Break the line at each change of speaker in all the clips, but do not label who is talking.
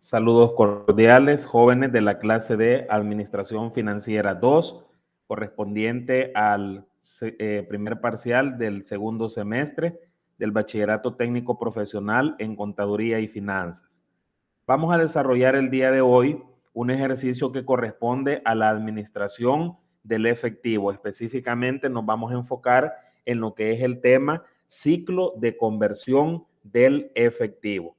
Saludos cordiales, jóvenes de la clase de Administración Financiera 2, correspondiente al primer parcial del segundo semestre del Bachillerato Técnico Profesional en Contaduría y Finanzas. Vamos a desarrollar el día de hoy un ejercicio que corresponde a la administración del efectivo. Específicamente nos vamos a enfocar en lo que es el tema ciclo de conversión del efectivo.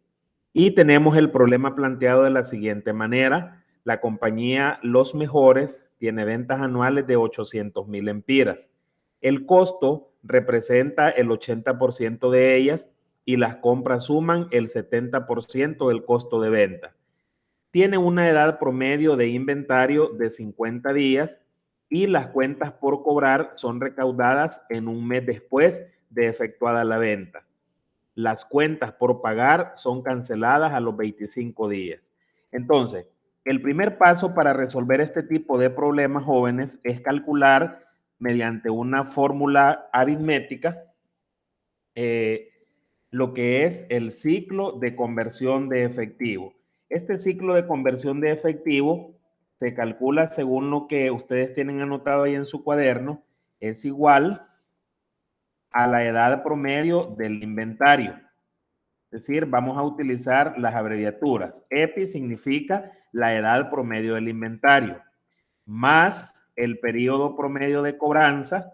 Y tenemos el problema planteado de la siguiente manera. La compañía Los Mejores tiene ventas anuales de 800,000 empiras. El costo representa el 80% de ellas y las compras suman el 70% del costo de venta. Tiene una edad promedio de inventario de 50 días y las cuentas por cobrar son recaudadas en un mes después de efectuada la venta. Las cuentas por pagar son canceladas a los 25 días. Entonces, el primer paso para resolver este tipo de problemas, jóvenes, es calcular mediante una fórmula aritmética lo que es el ciclo de conversión de efectivo. Este ciclo de conversión de efectivo se calcula según lo que ustedes tienen anotado ahí en su cuaderno, es igual a la edad promedio del inventario. Es decir, vamos a utilizar las abreviaturas. EPI significa la edad promedio del inventario, más el periodo promedio de cobranza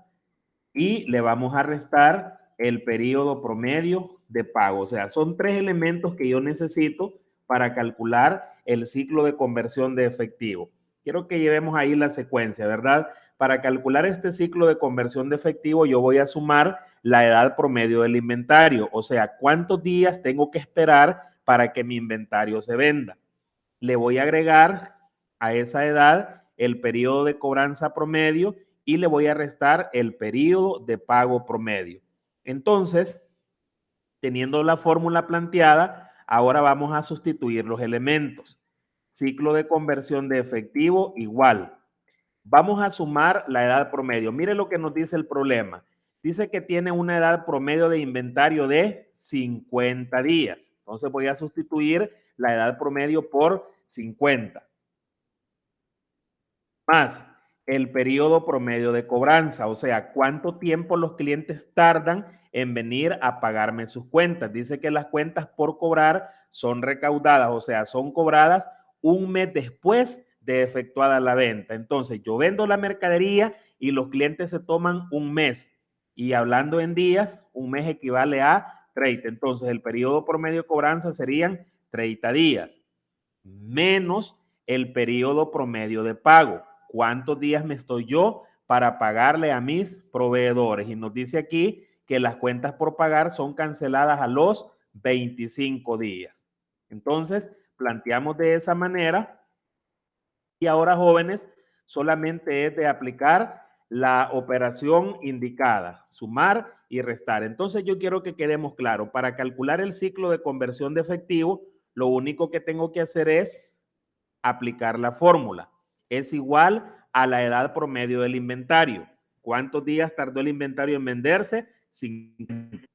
y le vamos a restar el periodo promedio de pago. O sea, son tres elementos que yo necesito para calcular el ciclo de conversión de efectivo. Quiero que llevemos ahí la secuencia, ¿verdad? Para calcular este ciclo de conversión de efectivo, yo voy a sumar la edad promedio del inventario, o sea, cuántos días tengo que esperar para que mi inventario se venda. Le voy a agregar a esa edad el periodo de cobranza promedio y le voy a restar el periodo de pago promedio. Entonces, teniendo la fórmula planteada, ahora vamos a sustituir los elementos. Ciclo de conversión de efectivo igual. Vamos a sumar la edad promedio. Mire lo que nos dice el problema. Dice que tiene una edad promedio de inventario de 50 días. Entonces voy a sustituir la edad promedio por 50. Más el periodo promedio de cobranza, o sea, cuánto tiempo los clientes tardan en venir a pagarme sus cuentas. Dice que las cuentas por cobrar son recaudadas, o sea, son cobradas un mes después de efectuada la venta. Entonces, yo vendo la mercadería y los clientes se toman un mes. Y hablando en días, un mes equivale a 30. Entonces, el periodo promedio de cobranza serían 30 días, menos el periodo promedio de pago. ¿Cuántos días me estoy yo para pagarle a mis proveedores? Y nos dice aquí que las cuentas por pagar son canceladas a los 25 días. Entonces, planteamos de esa manera y ahora, jóvenes, solamente es de aplicar la operación indicada, sumar y restar. Entonces, yo quiero que quedemos claros, para calcular el ciclo de conversión de efectivo, lo único que tengo que hacer es aplicar la fórmula. Es igual a la edad promedio del inventario. ¿Cuántos días tardó el inventario en venderse? 50.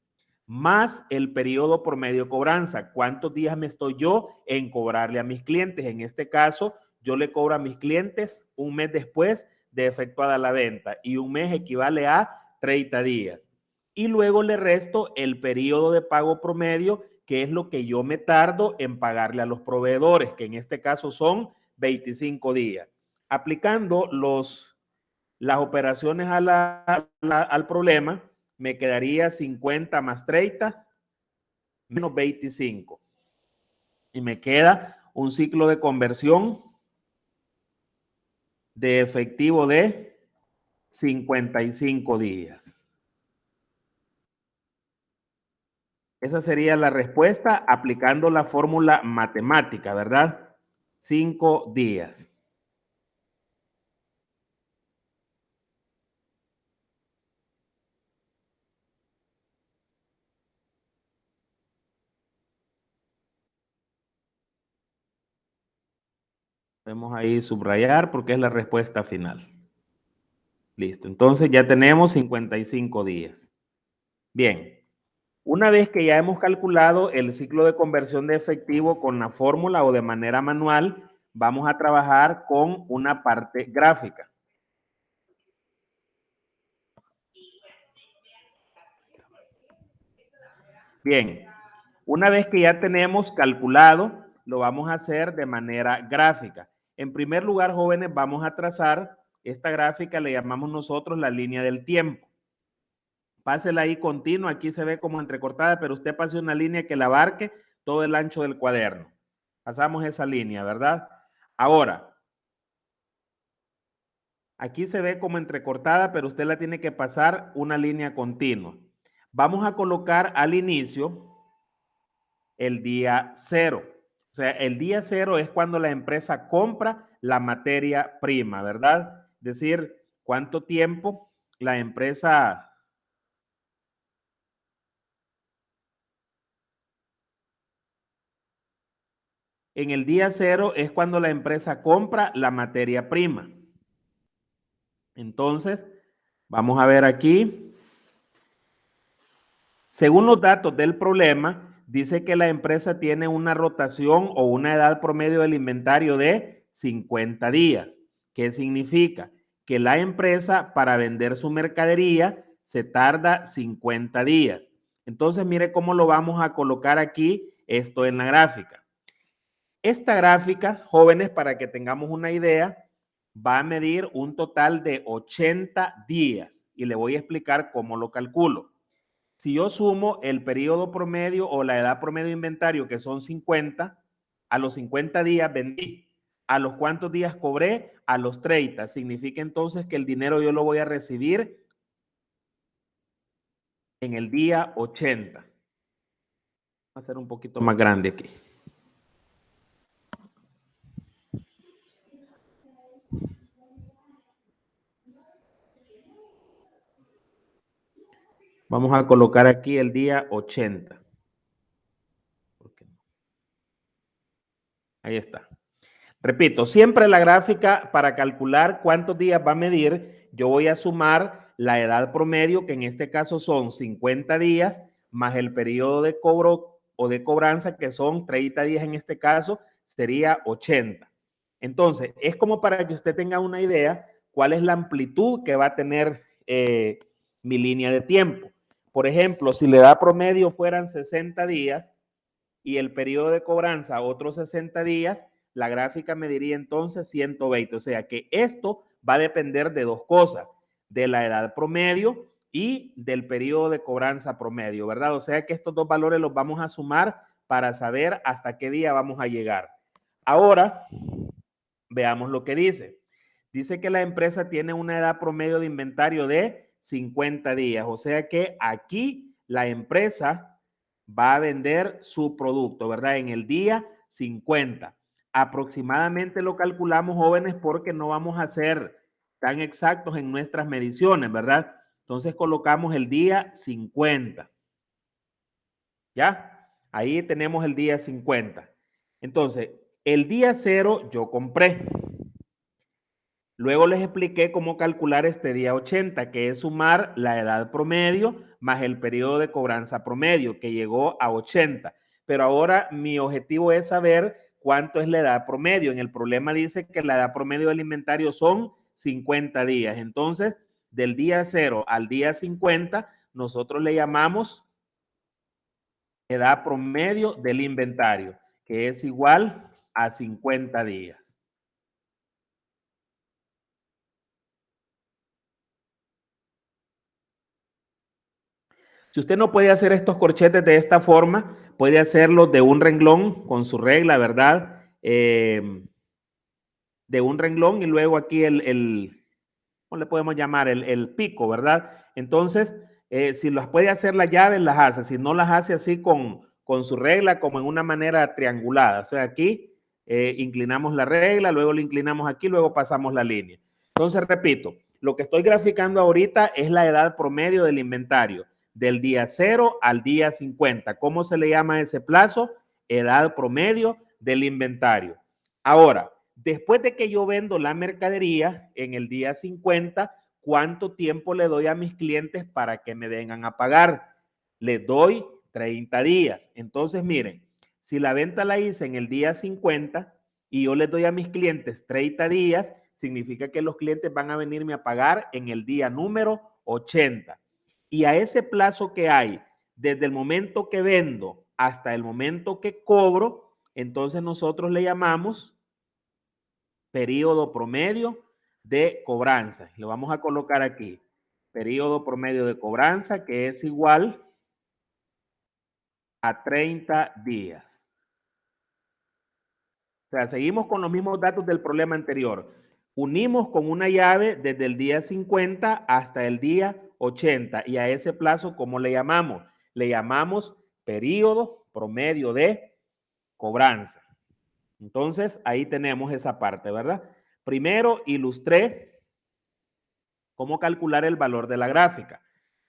Más el periodo promedio de cobranza. ¿Cuántos días me estoy yo en cobrarle a mis clientes? En este caso, yo le cobro a mis clientes un mes después de efectuada la venta y un mes equivale a 30 días. Y luego le resto el periodo de pago promedio, que es lo que yo me tardo en pagarle a los proveedores, que en este caso son 25 días. Aplicando las operaciones al problema, me quedaría 50 más 30 menos 25. Y me queda un ciclo de conversión de efectivo de 55 días. Esa sería la respuesta aplicando la fórmula matemática, ¿verdad? 5 días. Podemos ahí subrayar porque es la respuesta final. Listo. Entonces ya tenemos 55 días. Bien. Una vez que ya hemos calculado el ciclo de conversión de efectivo con la fórmula o de manera manual, vamos a trabajar con una parte gráfica. Bien, una vez que ya tenemos calculado, lo vamos a hacer de manera gráfica. En primer lugar, jóvenes, vamos a trazar esta gráfica, le llamamos nosotros la línea del tiempo. Pásela ahí continua, aquí se ve como entrecortada, pero usted pase una línea que la abarque todo el ancho del cuaderno. Pasamos esa línea, ¿verdad? Ahora, aquí se ve como entrecortada, pero usted la tiene que pasar una línea continua. Vamos a colocar al inicio el día cero. O sea, el día cero es cuando la empresa compra la materia prima, ¿verdad? Es decir, cuánto tiempo la empresa... En el día cero es cuando la empresa compra la materia prima. Entonces, vamos a ver aquí. Según los datos del problema, dice que la empresa tiene una rotación o una edad promedio del inventario de 50 días. ¿Qué significa? Que la empresa para vender su mercadería se tarda 50 días. Entonces, mire cómo lo vamos a colocar aquí esto en la gráfica. Esta gráfica, jóvenes, para que tengamos una idea, va a medir un total de 80 días y le voy a explicar cómo lo calculo. Si yo sumo el periodo promedio o la edad promedio de inventario, que son 50, a los 50 días vendí. ¿A los cuántos días cobré? A los 30. Significa entonces que el dinero yo lo voy a recibir en el día 80. Voy a hacer un poquito más grande aquí. Vamos a colocar aquí el día 80. Ahí está. Repito, siempre la gráfica para calcular cuántos días va a medir, yo voy a sumar la edad promedio, que en este caso son 50 días, más el periodo de cobro o de cobranza, que son 30 días en este caso, sería 80. Entonces, es como para que usted tenga una idea cuál es la amplitud que va a tener mi línea de tiempo. Por ejemplo, si la edad promedio fueran 60 días y el periodo de cobranza otros 60 días, la gráfica me diría entonces 120. O sea que esto va a depender de dos cosas, de la edad promedio y del periodo de cobranza promedio, ¿verdad? O sea que estos dos valores los vamos a sumar para saber hasta qué día vamos a llegar. Ahora, veamos lo que dice. Dice que la empresa tiene una edad promedio de inventario de 50 días. O sea que aquí la empresa va a vender su producto, ¿verdad? En el día 50. Aproximadamente lo calculamos, jóvenes, porque no vamos a ser tan exactos en nuestras mediciones, ¿verdad? Entonces colocamos el día 50. ¿Ya? Ahí tenemos el día 50. Entonces, el día 0 yo compré. Luego les expliqué cómo calcular este día 80, que es sumar la edad promedio más el periodo de cobranza promedio, que llegó a 80. Pero ahora mi objetivo es saber cuánto es la edad promedio. En el problema dice que la edad promedio del inventario son 50 días. Entonces, del día 0 al día 50, nosotros le llamamos edad promedio del inventario, que es igual a 50 días. Si usted no puede hacer estos corchetes de esta forma, puede hacerlo de un renglón con su regla, ¿verdad? De un renglón y luego aquí ¿cómo le podemos llamar? El pico, ¿verdad? Entonces, si las puede hacer las llaves, las hace. Si no las hace así con su regla, como en una manera triangulada. O sea, aquí inclinamos la regla, luego la inclinamos aquí, luego pasamos la línea. Entonces, repito, lo que estoy graficando ahorita es la edad promedio del inventario, del día 0 al día 50. ¿Cómo se le llama ese plazo? Edad promedio del inventario. Ahora, después de que yo vendo la mercadería en el día 50, ¿cuánto tiempo le doy a mis clientes para que me vengan a pagar? Les doy 30 días. Entonces, miren, si la venta la hice en el día 50 y yo les doy a mis clientes 30 días, significa que los clientes van a venirme a pagar en el día número 80. Y a ese plazo que hay, desde el momento que vendo hasta el momento que cobro, entonces nosotros le llamamos periodo promedio de cobranza. Lo vamos a colocar aquí. Periodo promedio de cobranza, que es igual a 30 días. O sea, seguimos con los mismos datos del problema anterior. Unimos con una llave desde el día 50 hasta el día 80. Y a ese plazo, ¿cómo le llamamos? Le llamamos periodo promedio de cobranza. Entonces, ahí tenemos esa parte, ¿verdad? Primero ilustré cómo calcular el valor de la gráfica.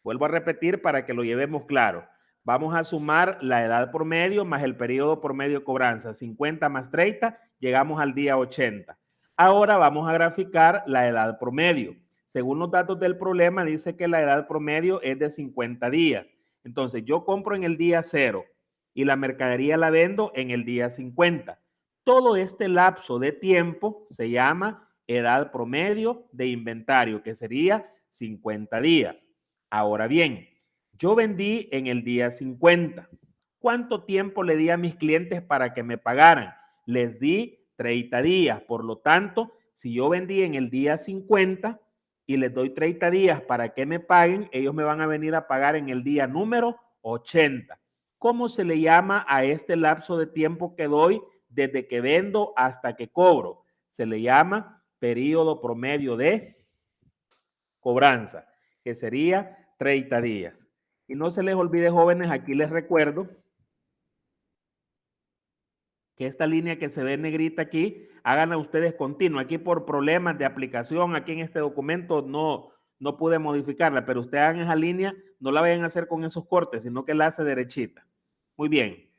Vuelvo a repetir para que lo llevemos claro. Vamos a sumar la edad promedio más el periodo promedio de cobranza. 50 más 30, llegamos al día 80. Ahora vamos a graficar la edad promedio. Según los datos del problema, dice que la edad promedio es de 50 días. Entonces, yo compro en el día 0 y la mercadería la vendo en el día 50. Todo este lapso de tiempo se llama edad promedio de inventario, que sería 50 días. Ahora bien, yo vendí en el día 50. ¿Cuánto tiempo le di a mis clientes para que me pagaran? Les di 30 días. Por lo tanto, si yo vendí en el día 50 y les doy 30 días para que me paguen, ellos me van a venir a pagar en el día número 80. ¿Cómo se le llama a este lapso de tiempo que doy desde que vendo hasta que cobro? Se le llama periodo promedio de cobranza, que sería 30 días. Y no se les olvide, jóvenes, aquí les recuerdo que esta línea que se ve negrita aquí, háganla ustedes continua. Aquí por problemas de aplicación, aquí en este documento no pude modificarla, pero ustedes hagan esa línea, no la vayan a hacer con esos cortes, sino que la hace derechita. Muy bien.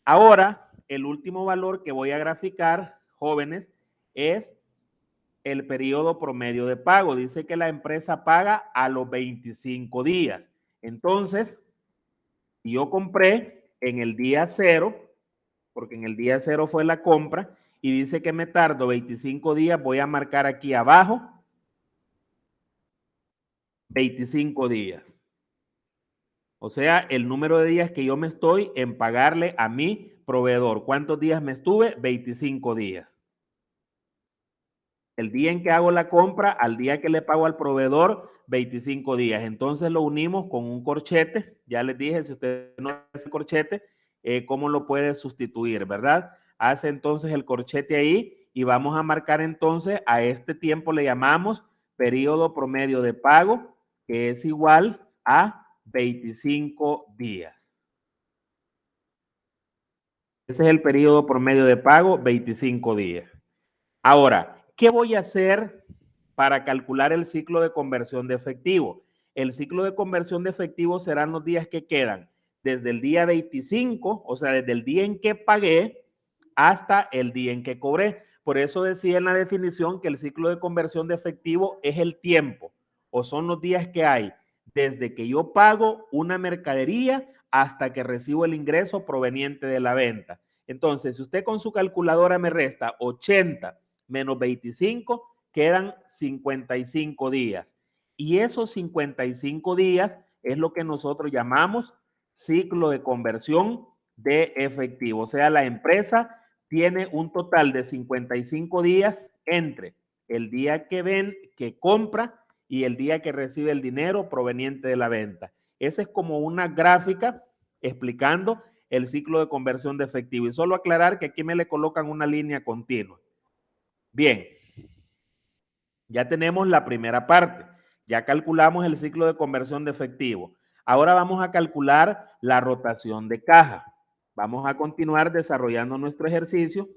Ahora, el último valor que voy a graficar, jóvenes, es el periodo promedio de pago. Dice que la empresa paga a los 25 días. Entonces, yo compré en el día 0, porque en el día 0 fue la compra, y dice que me tardo 25 días, voy a marcar aquí abajo 25 días. O sea, el número de días que yo me estoy en pagarle a mi proveedor. ¿Cuántos días me estuve? 25 días. El día en que hago la compra al día que le pago al proveedor, 25 días. Entonces lo unimos con un corchete. Ya les dije, si usted no hace corchete, cómo lo puede sustituir, ¿verdad? Hace entonces el corchete ahí y vamos a marcar entonces a este tiempo le llamamos periodo promedio de pago, que es igual a 25 días. Ese es el periodo promedio de pago, 25 días. Ahora, ¿qué voy a hacer para calcular el ciclo de conversión de efectivo? El ciclo de conversión de efectivo serán los días que quedan desde el día 25, o sea, desde el día en que pagué hasta el día en que cobré. Por eso decía en la definición que el ciclo de conversión de efectivo es el tiempo o son los días que hay desde que yo pago una mercadería hasta que recibo el ingreso proveniente de la venta. Entonces, si usted con su calculadora me resta 80 menos 25, quedan 55 días. Y esos 55 días es lo que nosotros llamamos ciclo de conversión de efectivo. O sea, la empresa tiene un total de 55 días entre el día que compra y el día que recibe el dinero proveniente de la venta. Esa es como una gráfica explicando el ciclo de conversión de efectivo. Y solo aclarar que aquí me le colocan una línea continua. Bien, ya tenemos la primera parte. Ya calculamos el ciclo de conversión de efectivo. Ahora vamos a calcular la rotación de caja. Vamos a continuar desarrollando nuestro ejercicio.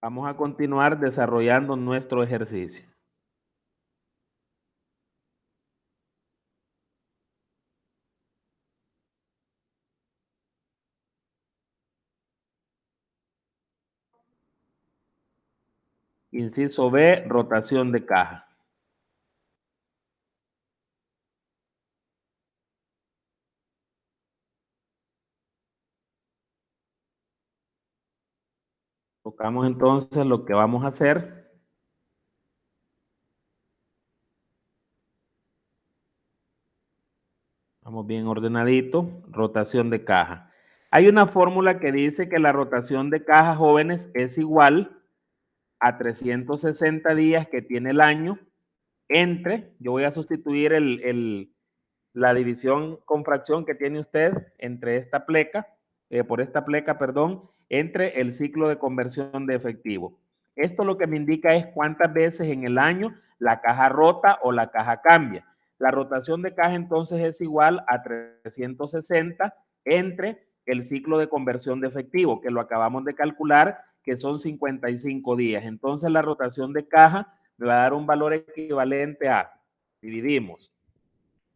Vamos a continuar desarrollando nuestro ejercicio. Inciso B, rotación de caja. Vamos entonces, lo que vamos a hacer. Vamos bien ordenadito. Rotación de caja. Hay una fórmula que dice que la rotación de caja, jóvenes, es igual a 360 días que tiene el año entre, yo voy a sustituir la división con fracción que tiene usted entre esta pleca, por esta pleca, perdón, entre el ciclo de conversión de efectivo. Esto lo que me indica es cuántas veces en el año la caja rota o la caja cambia. La rotación de caja entonces es igual a 360 entre el ciclo de conversión de efectivo, que lo acabamos de calcular, que son 55 días. Entonces la rotación de caja me va a dar un valor equivalente a, dividimos,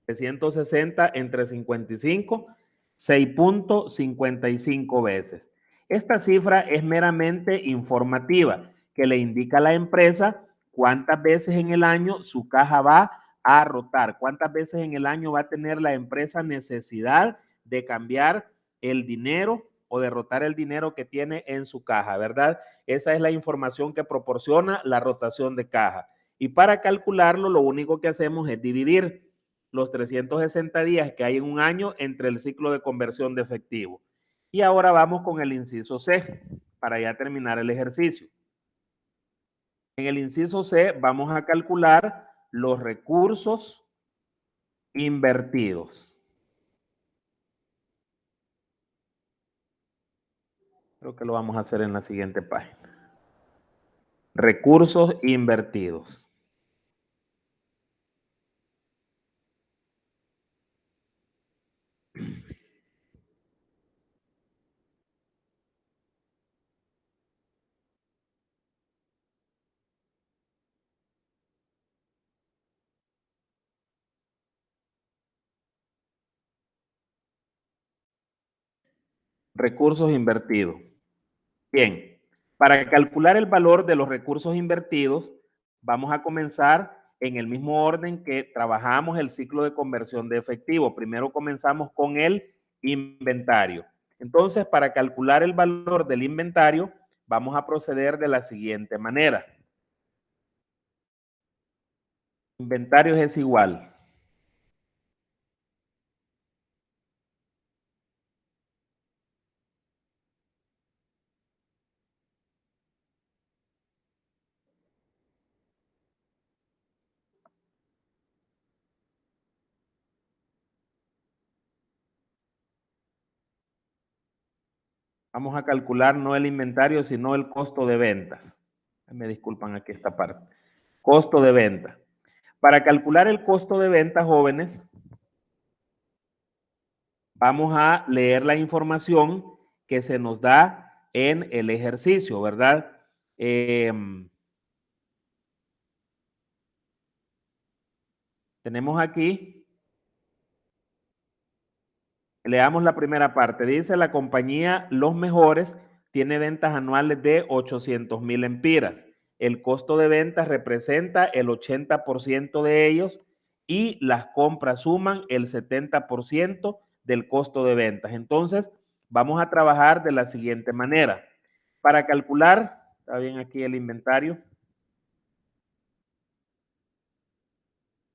360 entre 55, 6.55 veces. Esta cifra es meramente informativa, que le indica a la empresa cuántas veces en el año su caja va a rotar, cuántas veces en el año va a tener la empresa necesidad de cambiar el dinero o de rotar el dinero que tiene en su caja, ¿verdad? Esa es la información que proporciona la rotación de caja. Y para calcularlo, lo único que hacemos es dividir los 360 días que hay en un año entre el ciclo de conversión de efectivo. Y ahora vamos con el inciso C, para ya terminar el ejercicio. En el inciso C vamos a calcular los recursos invertidos. Creo que lo vamos a hacer en la siguiente página. Recursos invertidos. Recursos invertidos. Bien, para calcular el valor de los recursos invertidos, vamos a comenzar en el mismo orden que trabajamos el ciclo de conversión de efectivo. Primero comenzamos con el inventario. Entonces, para calcular el valor del inventario, vamos a proceder de la siguiente manera. Inventarios es igual. Vamos a calcular no el inventario, sino el costo de ventas. Me disculpan aquí esta parte. Costo de venta. Para calcular el costo de venta, jóvenes, vamos a leer la información que se nos da en el ejercicio, ¿verdad? Tenemos aquí, leamos la primera parte. Dice la compañía Los Mejores tiene ventas anuales de 800,000 empiras. El costo de ventas representa el 80% de ellos y las compras suman el 70% del costo de ventas. Entonces, vamos a trabajar de la siguiente manera. Para calcular, está bien aquí el inventario.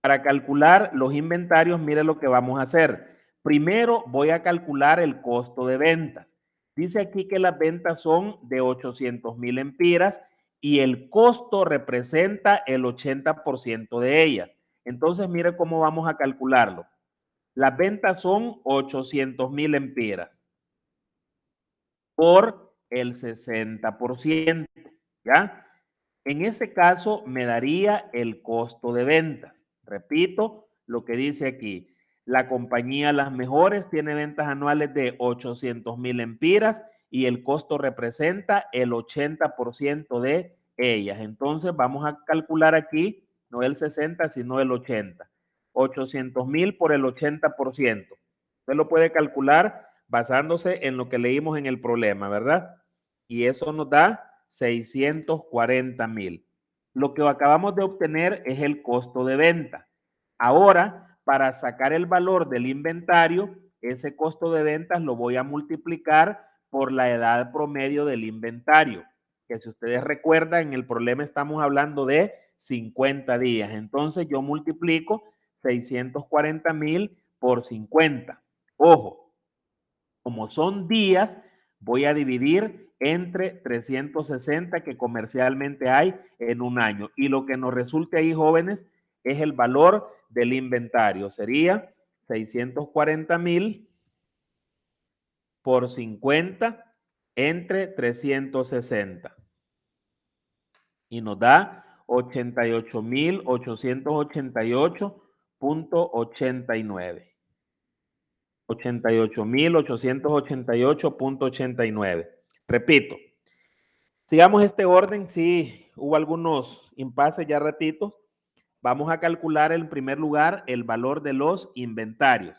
Para calcular los inventarios, mire lo que vamos a hacer. Primero voy a calcular el costo de ventas. Dice aquí que las ventas son de 800,000 empiras y el costo representa el 80% de ellas. Entonces, mire cómo vamos a calcularlo. Las ventas son 800,000 empiras por el 60%, ¿ya? En ese caso me daría el costo de ventas. Repito lo que dice aquí. La compañía Las Mejores tiene ventas anuales de 800,000 empiras y el costo representa el 80% de ellas. Entonces vamos a calcular aquí no el 60, sino el 80. 800,000 por el 80%. Usted lo puede calcular basándose en lo que leímos en el problema, ¿verdad? Y eso nos da 640,000. Lo que acabamos de obtener es el costo de venta. Ahora, para sacar el valor del inventario, ese costo de ventas lo voy a multiplicar por la edad promedio del inventario. que si ustedes recuerdan, en el problema estamos hablando de 50 días. Entonces yo multiplico 640,000 por 50. Ojo, como son días, voy a dividir entre 360 que comercialmente hay en un año. Y lo que nos resulte ahí, jóvenes, es el valor del inventario. Sería 640,000 por 50 entre 360. Y nos da 88,888.89. 88,888.89. Repito, sigamos este orden. Sí, hubo algunos impases ya ratitos. Vamos a calcular en primer lugar el valor de los inventarios.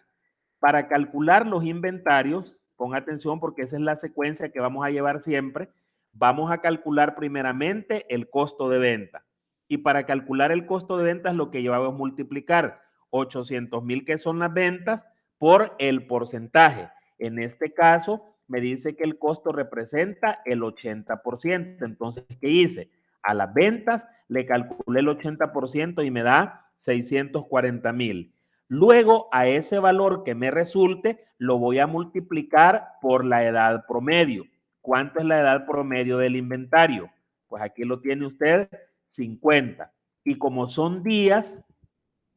Para calcular los inventarios, pon atención porque esa es la secuencia que vamos a llevar siempre. Vamos a calcular primeramente el costo de venta. Y para calcular el costo de ventas, lo que llevamos es multiplicar 800,000 que son las ventas por el porcentaje. En este caso, me dice que el costo representa el 80%. Entonces, ¿qué hice? A las ventas le calculé el 80% y me da 640,000. Luego, a ese valor que me resulte, lo voy a multiplicar por la edad promedio. ¿Cuánto es la edad promedio del inventario? Pues aquí lo tiene usted, 50. Y como son días,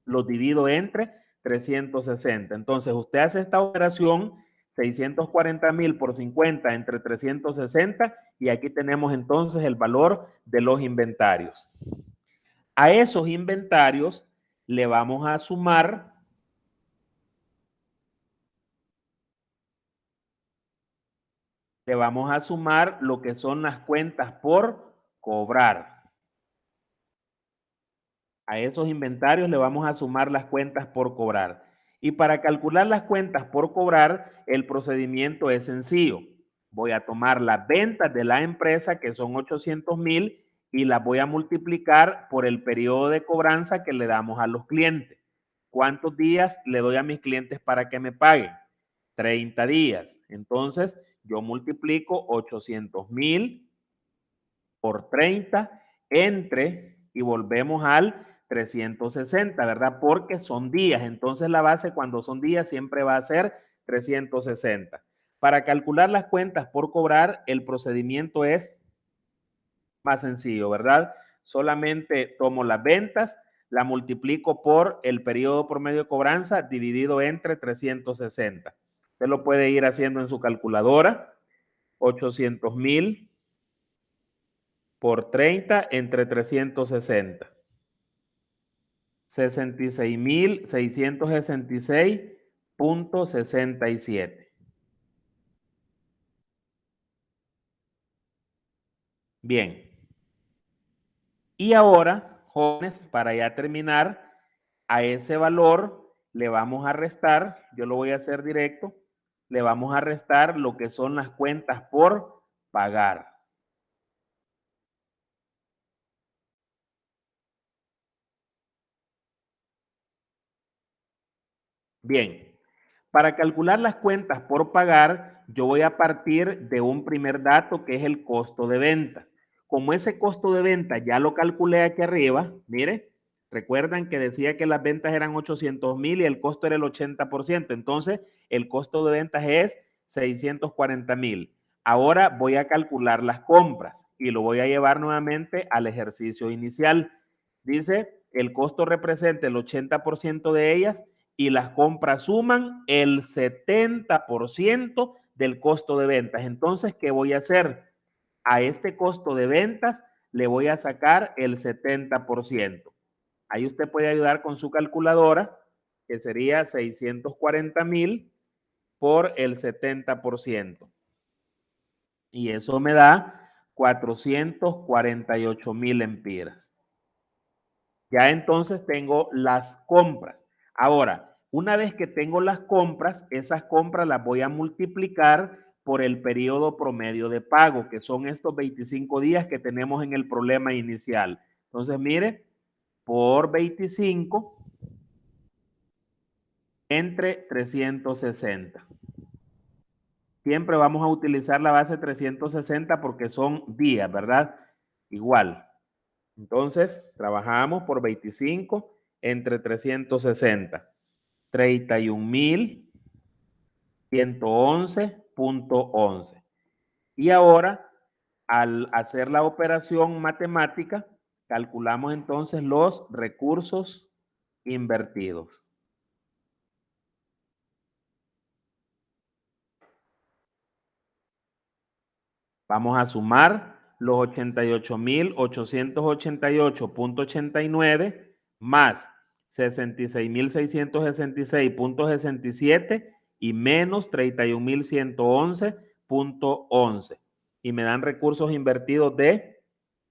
los divido entre 360. Entonces, usted hace esta operación, 640,000 por 50 entre 360, y aquí tenemos entonces el valor de los inventarios. A esos inventarios le vamos a sumar lo que son las cuentas por cobrar. A esos inventarios le vamos a sumar las cuentas por cobrar. Y para calcular las cuentas por cobrar, el procedimiento es sencillo. Voy a tomar las ventas de la empresa, que son 800,000, y las voy a multiplicar por el periodo de cobranza que le damos a los clientes. ¿Cuántos días le doy a mis clientes para que me paguen? 30 días. Entonces, yo multiplico 800,000 por 30 entre, y volvemos al 360, ¿verdad? Porque son días. Entonces, la base cuando son días siempre va a ser 360. Para calcular las cuentas por cobrar, el procedimiento es más sencillo, ¿verdad? Solamente tomo las ventas, la multiplico por el periodo promedio de cobranza dividido entre 360. Usted lo puede ir haciendo en su calculadora. 800,000 por 30 entre 360. 66,666.67. Bien. Y ahora, jóvenes, para ya terminar, a ese valor le vamos a restar, yo lo voy a hacer directo, le vamos a restar lo que son las cuentas por pagar. Bien, para calcular las cuentas por pagar, yo voy a partir de un primer dato que es el costo de venta. Como ese costo de venta ya lo calculé aquí arriba, mire, recuerdan que decía que las ventas eran 800,000 y el costo era el 80%. Entonces, el costo de ventas es 640,000. Ahora voy a calcular las compras y lo voy a llevar nuevamente al ejercicio inicial. Dice, el costo representa el 80% de ellas y las compras suman el 70% del costo de ventas. Entonces, ¿qué voy a hacer? A este costo de ventas le voy a sacar el 70%. Ahí usted puede ayudar con su calculadora, que sería 640,000 por el 70%. Y eso me da 448,000 empiras. Ya entonces tengo las compras. Ahora, una vez que tengo las compras, esas compras las voy a multiplicar por el periodo promedio de pago, que son estos 25 días que tenemos en el problema inicial. Entonces, mire, por 25 entre 360. siempre vamos a utilizar la base 360 porque son días, ¿verdad? Igual. Entonces, trabajamos por 25 entre 360. 31.111.11. Y ahora, al hacer la operación matemática, calculamos entonces los recursos invertidos. Vamos a sumar los 88.888.89 más 66.666.67 y menos 31.111.11. Y me dan recursos invertidos de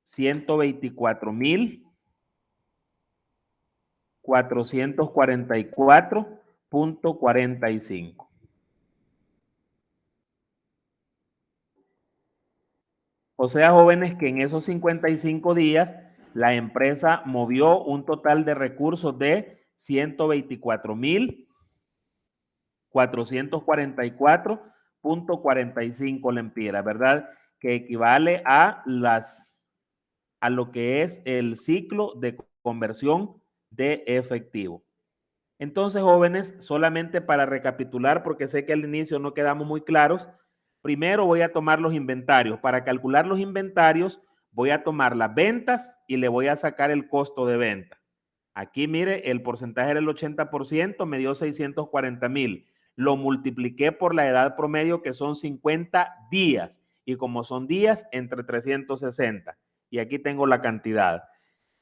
124.444.45. O sea, jóvenes, que en esos 55 días la empresa movió un total de recursos de 124.444.45 lempiras, ¿verdad? Que equivale a lo que es el ciclo de conversión de efectivo. Entonces, jóvenes, solamente para recapitular, porque sé que al inicio no quedamos muy claros, primero voy a tomar los inventarios. Para calcular los inventarios, voy a tomar las ventas y le voy a sacar el costo de venta. Aquí, mire, el porcentaje era el 80%, me dio 640,000. Lo multipliqué por la edad promedio, que son 50 días. Y como son días, entre 360. Y aquí tengo la cantidad.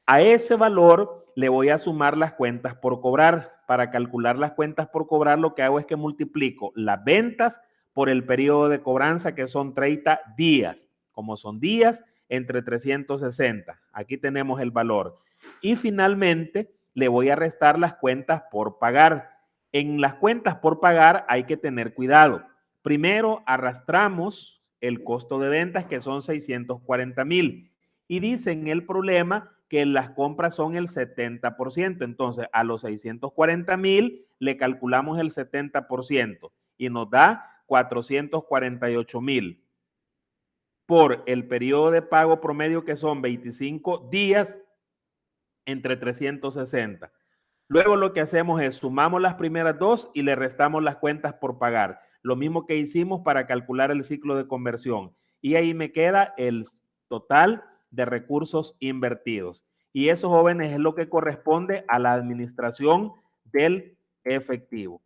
A ese valor le voy a sumar las cuentas por cobrar. Para calcular las cuentas por cobrar, lo que hago es que multiplico las ventas por el periodo de cobranza, que son 30 días. Como son días, entre 360. Aquí tenemos el valor. Y finalmente, le voy a restar las cuentas por pagar. En las cuentas por pagar hay que tener cuidado. Primero, arrastramos el costo de ventas, que son 640,000. Y dice en el problema que las compras son el 70%. Entonces, a los 640,000 le calculamos el 70% y nos da 448,000 por el periodo de pago promedio, que son 25 días entre 360. Luego lo que hacemos es sumamos las primeras dos y le restamos las cuentas por pagar. Lo mismo que hicimos para calcular el ciclo de conversión. Y ahí me queda el total de recursos invertidos. Y eso, jóvenes, es lo que corresponde a la administración del efectivo.